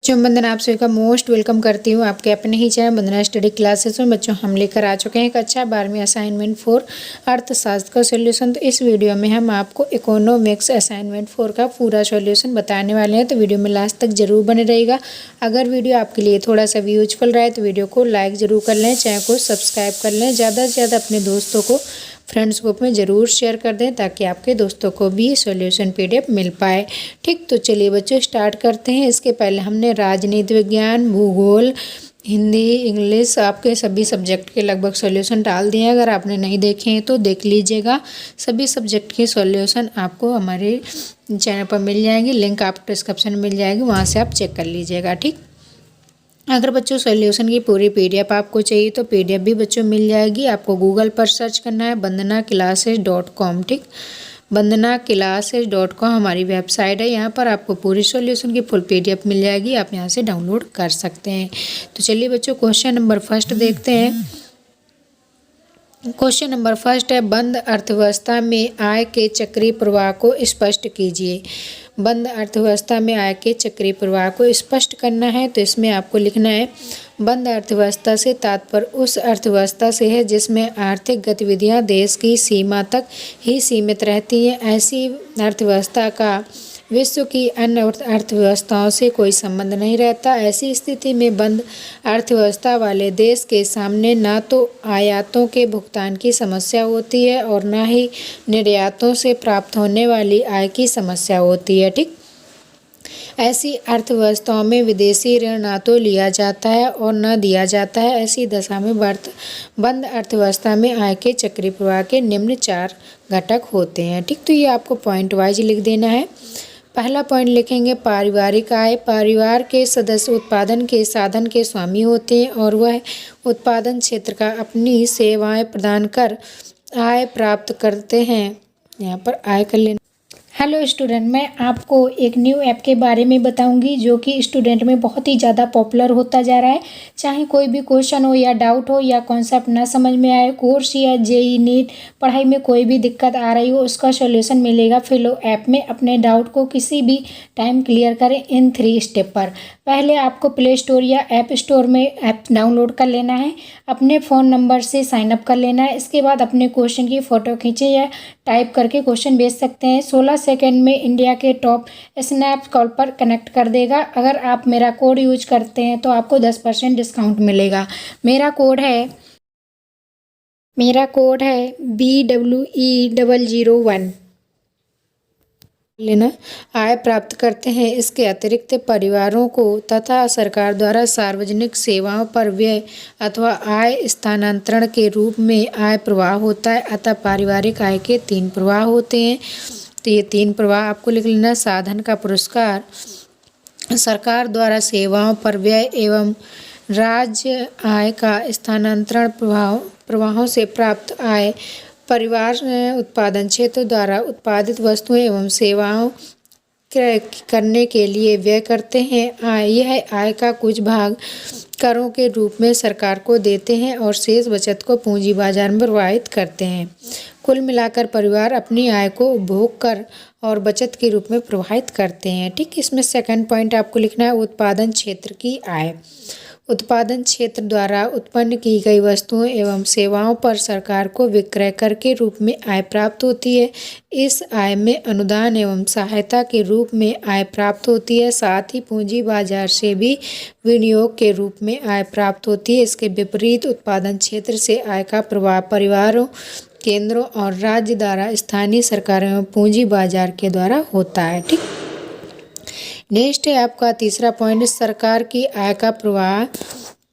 बच्चों वंदना आप सभी का मोस्ट वेलकम करती हूँ आपके अपने ही चैनल वंदना स्टडी क्लासेस में। बच्चों हम लेकर आ चुके हैं कक्षा 12वीं असाइनमेंट 4 अर्थशास्त्र का सॉल्यूशन। तो इस वीडियो में हम आपको इकोनॉमिक्स असाइनमेंट 4 का पूरा सॉल्यूशन बताने वाले हैं। तो वीडियो में लास्ट तक जरूर बने रहेगा। अगर वीडियो आपके लिए थोड़ा सा भी यूजफुल रहा है तो वीडियो को लाइक ज़रूर कर लें, चैनल को सब्सक्राइब कर लें, ज़्यादा से ज़्यादा अपने दोस्तों को फ्रेंड्स ग्रुप में ज़रूर शेयर कर दें ताकि आपके दोस्तों को भी सॉल्यूशन पीडीएफ मिल पाए। ठीक, तो चलिए बच्चों स्टार्ट करते हैं। इसके पहले हमने राजनीति विज्ञान, भूगोल, हिंदी, इंग्लिश आपके सभी सब्जेक्ट के लगभग सॉल्यूशन डाल दिए हैं। अगर आपने नहीं देखे हैं तो देख लीजिएगा। सभी सब्जेक्ट के सॉल्यूशन आपको हमारे चैनल पर मिल जाएंगे, लिंक आपको डिस्क्रिप्शन में मिल जाएगी, वहाँ से आप चेक कर लीजिएगा। ठीक, अगर बच्चों सॉल्यूशन की पूरी पीडीएफ आपको चाहिए तो पीडीएफ भी बच्चों मिल जाएगी। आपको गूगल पर सर्च करना है वंदनाक्लासेस.com। ठीक, वंदनाक्लासेस.com हमारी वेबसाइट है। यहाँ पर आपको पूरी सॉल्यूशन की फुल पीडीएफ मिल जाएगी, आप यहाँ से डाउनलोड कर सकते हैं। तो चलिए बच्चों क्वेश्चन नंबर फर्स्ट देखते हैं। क्वेश्चन नंबर फर्स्ट है, बंद अर्थव्यवस्था में आय के चक्रीय प्रवाह को स्पष्ट कीजिए। बंद अर्थव्यवस्था में आय के चक्रीय प्रवाह को स्पष्ट करना है तो इसमें आपको लिखना है, बंद अर्थव्यवस्था से तात्पर्य उस अर्थव्यवस्था से है जिसमें आर्थिक गतिविधियां देश की सीमा तक ही सीमित रहती हैं। ऐसी अर्थव्यवस्था का विश्व की अन्य अर्थव्यवस्थाओं से कोई संबंध नहीं रहता। ऐसी स्थिति में बंद अर्थव्यवस्था वाले देश के सामने न तो आयातों के भुगतान की समस्या होती है और न ही निर्यातों से प्राप्त होने वाली आय की समस्या होती है। ठीक, ऐसी अर्थव्यवस्थाओं में विदेशी ऋण न तो लिया जाता है और न दिया जाता है। ऐसी दशा में बंद अर्थव्यवस्था में आय के चक्रीय प्रवाह के निम्न 4 घटक होते हैं। ठीक, तो ये आपको पॉइंट वाइज लिख देना है। पहला पॉइंट लिखेंगे पारिवारिक आय। परिवार के सदस्य उत्पादन के साधन के स्वामी होते हैं और वह उत्पादन क्षेत्र का अपनी सेवाएं प्रदान कर आय प्राप्त करते हैं। यहाँ पर आय कर लेना। हेलो स्टूडेंट, मैं आपको एक न्यू ऐप के बारे में बताऊंगी जो कि स्टूडेंट में बहुत ही ज़्यादा पॉपुलर होता जा रहा है। चाहे कोई भी क्वेश्चन हो या डाउट हो या कॉन्सेप्ट ना समझ में आए, कोर्स या जेई नीट पढ़ाई में कोई भी दिक्कत आ रही हो, उसका सॉल्यूशन मिलेगा फिलो ऐप में। अपने डाउट को किसी भी टाइम क्लियर करें इन 3 स्टेप पर। पहले आपको प्ले स्टोर या ऐप स्टोर में ऐप डाउनलोड कर लेना है, अपने फ़ोन नंबर से साइन अप कर लेना है। इसके बाद अपने क्वेश्चन की फ़ोटो खींचें या टाइप करके क्वेश्चन भेज सकते हैं। 16 सेकंड में इंडिया के टॉप स्नैप कॉल पर कनेक्ट कर देगा। अगर आप मेरा कोड यूज करते हैं तो आपको 10% डिस्काउंट मिलेगा। मेरा कोड है BWE001 लेना। आय प्राप्त करते हैं। इसके अतिरिक्त परिवारों को तथा सरकार द्वारा सार्वजनिक सेवाओं पर व्यय अथवा आय स्थानांतरण के रूप में आय प्रवाह होता है। अतः पारिवारिक आय के 3 प्रवाह होते हैं। तो ये 3 प्रवाह आपको लिख लेना। साधन का पुरस्कार, सरकार द्वारा सेवाओं पर व्यय एवं राज्य आय का स्थानांतरण प्रवाहों से प्राप्त आय। परिवार उत्पादन क्षेत्र द्वारा उत्पादित वस्तुएं एवं सेवाओं क्रय करने के लिए व्यय करते हैं। यह आय का कुछ भाग करों के रूप में सरकार को देते हैं और शेष बचत को पूंजी बाजार में प्रवाहित करते हैं। कुल मिलाकर परिवार अपनी आय को उपभोग कर और बचत के रूप में प्रवाहित करते हैं। ठीक, इसमें सेकंड पॉइंट आपको लिखना है उत्पादन क्षेत्र की आय। उत्पादन क्षेत्र द्वारा उत्पन्न की गई वस्तुओं एवं सेवाओं पर सरकार को विक्रय कर के रूप में आय प्राप्त होती है। इस आय में अनुदान एवं सहायता के रूप में आय प्राप्त होती है। साथ ही पूंजी बाजार से भी विनियोग के रूप में आय प्राप्त होती है। इसके विपरीत उत्पादन क्षेत्र से आय का प्रवाह परिवारों, केंद्रों और राज्य द्वारा स्थानीय सरकारों एवं पूंजी बाजार के द्वारा होता है। ठीक, नेक्स्ट है आपका तीसरा पॉइंट, सरकार की आय का प्रवाह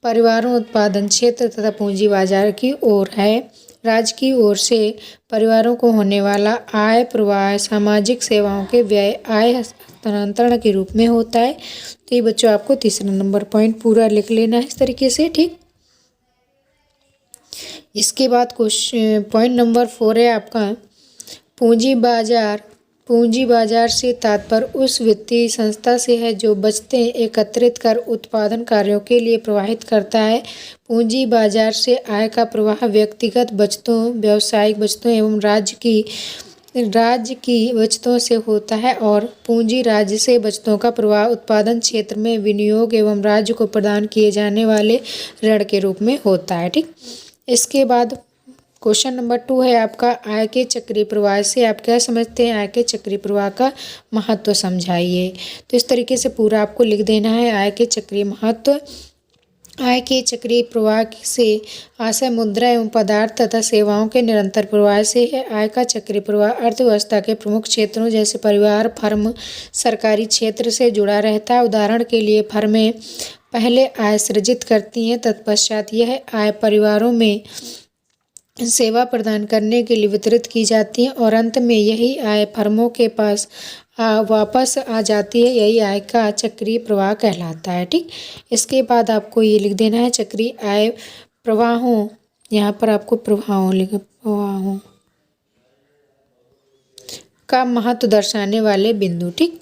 परिवारों, उत्पादन क्षेत्र तथा पूंजी बाजार की ओर है। राज्य की ओर से परिवारों को होने वाला आय प्रवाह सामाजिक सेवाओं के व्यय आय हस्तांतरण के रूप में होता है। तो ये बच्चों आपको तीसरा नंबर पॉइंट पूरा लिख लेना है इस तरीके से। ठीक, इसके बाद क्वेश्चन पॉइंट नंबर 4 है आपका पूंजी बाजार। पूंजी बाजार से तात्पर्य उस वित्तीय संस्था से है जो बचतें एकत्रित कर उत्पादन कार्यों के लिए प्रवाहित करता है। पूंजी बाजार से आय का प्रवाह व्यक्तिगत बचतों, व्यावसायिक बचतों एवं राज्य की राज्य की बचतों से होता है और पूंजी राज्य से बचतों का प्रवाह उत्पादन क्षेत्र में विनियोग एवं राज्य को प्रदान किए जाने वाले ऋण के रूप में होता है। ठीक, इसके बाद क्वेश्चन नंबर 2 है आपका आय के चक्रीय प्रवाह से आप क्या समझते हैं? आय के चक्रीय प्रवाह का महत्व समझाइए। तो इस तरीके से पूरा आपको लिख देना है आय के चक्रीय महत्व। आय के चक्रीय प्रवाह से आशय मुद्रा एवं पदार्थ तथा सेवाओं के निरंतर प्रवाह से है। आय का चक्रीय प्रवाह अर्थव्यवस्था के प्रमुख क्षेत्रों जैसे परिवार, फर्म, सरकारी क्षेत्र से जुड़ा रहता है। उदाहरण के लिए फर्में पहले आय सृजित करती हैं, तत्पश्चात यह आय परिवारों में सेवा प्रदान करने के लिए वितरित की जाती है और अंत में यही आय फर्मों के पास वापस आ जाती है। यही आय का चक्रीय प्रवाह कहलाता है। ठीक, इसके बाद आपको ये लिख देना है चक्रीय आय प्रवाहों, यहाँ पर आपको प्रवाहों का महत्व दर्शाने वाले बिंदु। ठीक,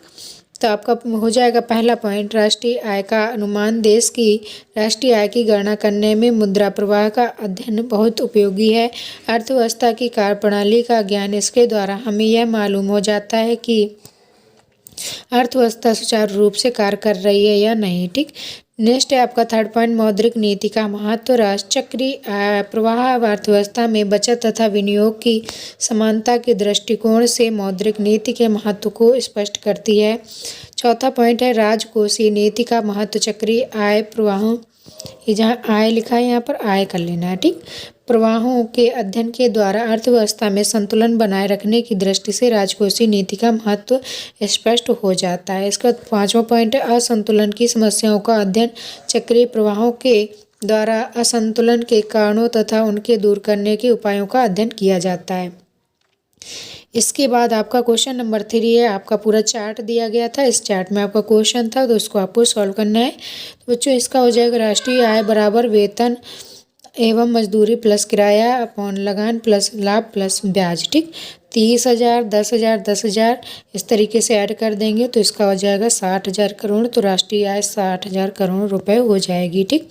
तो आपका हो जाएगा पहला पॉइंट राष्ट्रीय आय का अनुमान। देश की राष्ट्रीय आय की गणना करने में मुद्रा प्रवाह का अध्ययन बहुत उपयोगी है। अर्थव्यवस्था की कार्यप्रणाली का ज्ञान इसके द्वारा हमें यह मालूम हो जाता है कि अर्थव्यवस्था सुचारू रूप से कार्य कर रही है या नहीं। ठीक, नेक्स्ट है आपका थर्ड पॉइंट मौद्रिक नीति का महत्व। राष्ट्र चक्रीय प्रवाह अर्थव्यवस्था में बचत तथा विनियोग की समानता के दृष्टिकोण से मौद्रिक नीति के महत्व को स्पष्ट करती है। चौथा पॉइंट है राजकोषीय नीति का महत्व। चक्रीय आय प्रवाहों, ये जहाँ आय लिखा है यहाँ पर आय कर लेना है। ठीक, प्रवाहों के अध्ययन के द्वारा अर्थव्यवस्था में संतुलन बनाए रखने की दृष्टि से राजकोषीय नीति का महत्व स्पष्ट हो जाता है। इसके बाद पांचवा पॉइंट है असंतुलन की समस्याओं का अध्ययन। चक्रीय प्रवाहों के द्वारा असंतुलन के कारणों तथा उनके दूर करने के उपायों का अध्ययन किया जाता है। इसके बाद आपका क्वेश्चन नंबर 3 है। आपका पूरा चार्ट दिया गया था, इस चार्ट में आपका क्वेश्चन था तो उसको आपको सॉल्व करना है। तो बच्चों इसका हो जाएगा राष्ट्रीय आय बराबर वेतन एवं मजदूरी प्लस किराया अपॉन लगान प्लस लाभ प्लस ब्याज। ठीक, 30,000, 10,000, 10,000 इस तरीके से ऐड कर देंगे तो इसका हो जाएगा 60,000 करोड़। तो राष्ट्रीय आय 60,000 करोड़ रुपए हो जाएगी। ठीक,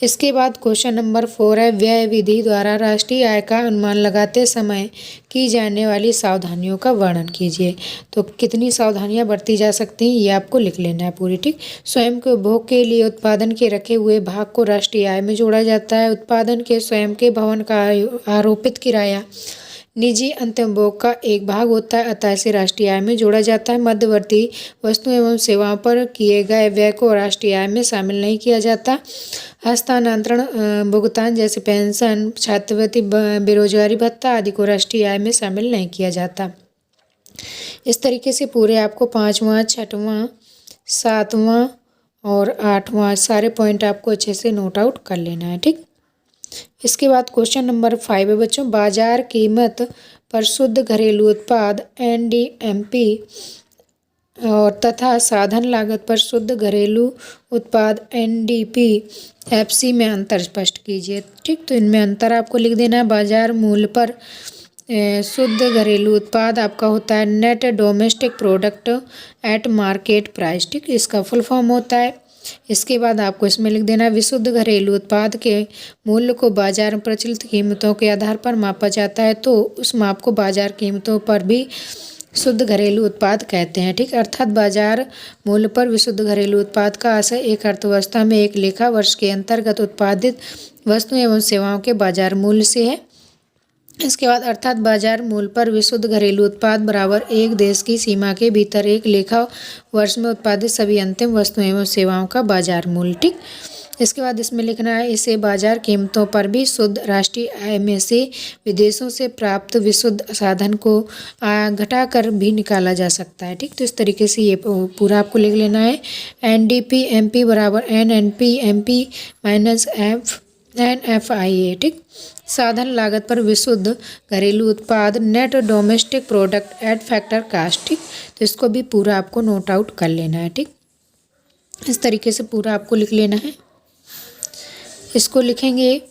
इसके बाद क्वेश्चन नंबर 4 है व्यय विधि द्वारा राष्ट्रीय आय का अनुमान लगाते समय की जाने वाली सावधानियों का वर्णन कीजिए। तो कितनी सावधानियां बरती जा सकती हैं ये आपको लिख लेना है पूरी। ठीक, स्वयं के उपभोग के लिए उत्पादन के रखे हुए भाग को राष्ट्रीय आय में जोड़ा जाता है। उत्पादन के स्वयं के भवन का आरोपित किराया निजी अंतिम उपभोग का एक भाग होता है, अतः इसे राष्ट्रीय आय में जोड़ा जाता है। मध्यवर्ती वस्तुओं एवं सेवाओं पर किए गए व्यय को राष्ट्रीय आय में शामिल नहीं किया जाता। हस्तांतरण भुगतान जैसे पेंशन, छात्रवृत्ति, बेरोजगारी भत्ता आदि को राष्ट्रीय आय में शामिल नहीं किया जाता। इस तरीके से पूरे आपको 5वां, 6वां, 7वां और 8वां सारे पॉइंट आपको अच्छे से नोट आउट कर लेना है। ठीक, इसके बाद क्वेश्चन नंबर 5 है बच्चों बाजार कीमत पर शुद्ध घरेलू उत्पाद NDMP और तथा साधन लागत पर शुद्ध घरेलू उत्पाद NDPFC में अंतर स्पष्ट कीजिए। ठीक, तो इनमें अंतर आपको लिख देना है। बाजार मूल्य पर शुद्ध घरेलू उत्पाद आपका होता है net domestic product eight market price. ठीक, इसका फुल फॉर्म होता है। इसके बाद आपको इसमें लिख देना विशुद्ध घरेलू उत्पाद के मूल्य को बाजार में प्रचलित कीमतों के आधार पर मापा जाता है, तो उस माप को बाजार कीमतों पर भी शुद्ध घरेलू उत्पाद कहते हैं। ठीक, अर्थात बाजार मूल्य पर विशुद्ध घरेलू उत्पाद का आशय एक अर्थव्यवस्था में एक लेखा वर्ष के अंतर्गत उत्पादित वस्तुओं एवं सेवाओं के बाजार मूल्य से है। इसके बाद अर्थात बाजार मूल्य पर विशुद्ध घरेलू उत्पाद बराबर एक देश की सीमा के भीतर एक लेखा वर्ष में उत्पादित सभी अंतिम वस्तुओं एवं सेवाओं का बाजार मूल्य। ठीक, इसके बाद इसमें लिखना है इसे बाजार कीमतों पर भी शुद्ध राष्ट्रीय आय में से विदेशों से प्राप्त विशुद्ध साधन को घटाकर भी निकाला जा सकता है। ठीक, तो इस तरीके से ये पूरा आपको लिख लेना है। NDPMP बराबर NNPMP माइनस NFIA। ठीक, साधन लागत पर विशुद्ध घरेलू उत्पाद net domestic product at factor cost. ठीक, तो इसको भी पूरा आपको नोट आउट कर लेना है। ठीक, इस तरीके से पूरा आपको लिख लेना है। इसको लिखेंगे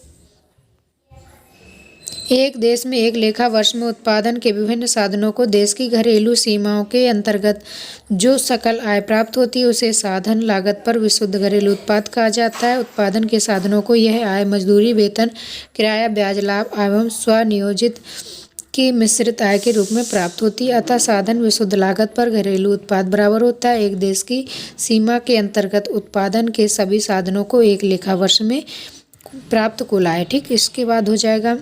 एक देश में एक लेखा वर्ष में उत्पादन के विभिन्न साधनों को देश की घरेलू सीमाओं के अंतर्गत जो सकल आय प्राप्त होती है उसे साधन लागत पर विशुद्ध घरेलू उत्पाद कहा जाता है। उत्पादन के साधनों को यह आय मजदूरी, वेतन, किराया, ब्याज, लाभ एवं स्वनियोजित की मिश्रित आय के रूप में प्राप्त होती है। अतः साधन विशुद्ध लागत पर घरेलू उत्पाद बराबर होता है एक देश की सीमा के अंतर्गत उत्पादन के सभी साधनों को एक लेखा वर्ष में प्राप्त कुल आय। ठीक, इसके बाद हो जाएगा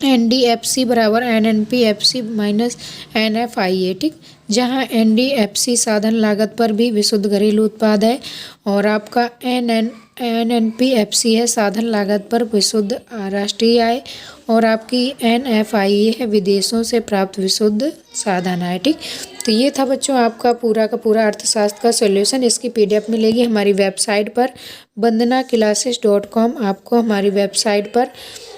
NDFC बराबर NNPFC माइनस NFIA। ठीक, जहाँ NDFC साधन लागत पर भी विशुद्ध घरेलू उत्पाद है और आपका NNPFC है साधन लागत पर विशुद्ध राष्ट्रीय आय और आपकी NFIA है विदेशों से प्राप्त विशुद्ध साधन आय। ठीक, तो ये था बच्चों आपका पूरा का पूरा अर्थशास्त्र का सॉल्यूशन। इसकी PDF मिलेगी हमारी वेबसाइट पर vandanaclasses.com। आपको हमारी वेबसाइट पर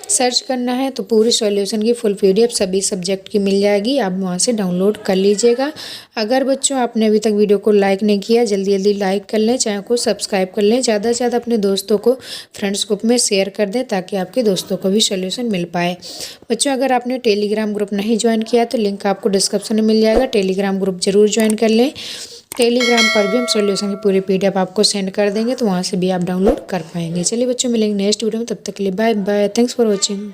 सर्च करना है तो पूरी सॉल्यूशन की फुल PDF सभी सब्जेक्ट की मिल जाएगी, आप वहाँ से डाउनलोड कर लीजिएगा। अगर बच्चों आपने अभी तक वीडियो को लाइक नहीं किया, जल्दी जल्दी लाइक कर लें, चैनल को सब्सक्राइब कर लें, ज़्यादा से ज़्यादा अपने दोस्तों को फ्रेंड्स ग्रुप में शेयर कर दें ताकि आपके दोस्तों को भी सॉल्यूशन मिल पाए। बच्चों अगर आपने टेलीग्राम ग्रुप नहीं ज्वाइन किया तो लिंक आपको डिस्क्रिप्शन में मिल जाएगा, टेलीग्राम ग्रुप जरूर ज्वाइन कर लें। टेलीग्राम पर भी हम सॉल्यूशन की पूरी PDF आपको सेंड कर देंगे तो वहाँ से भी आप डाउनलोड कर पाएंगे। चलिए बच्चों मिलेंगे नेक्स्ट वीडियो में, तब तक के लिए bye bye, thanks for watching.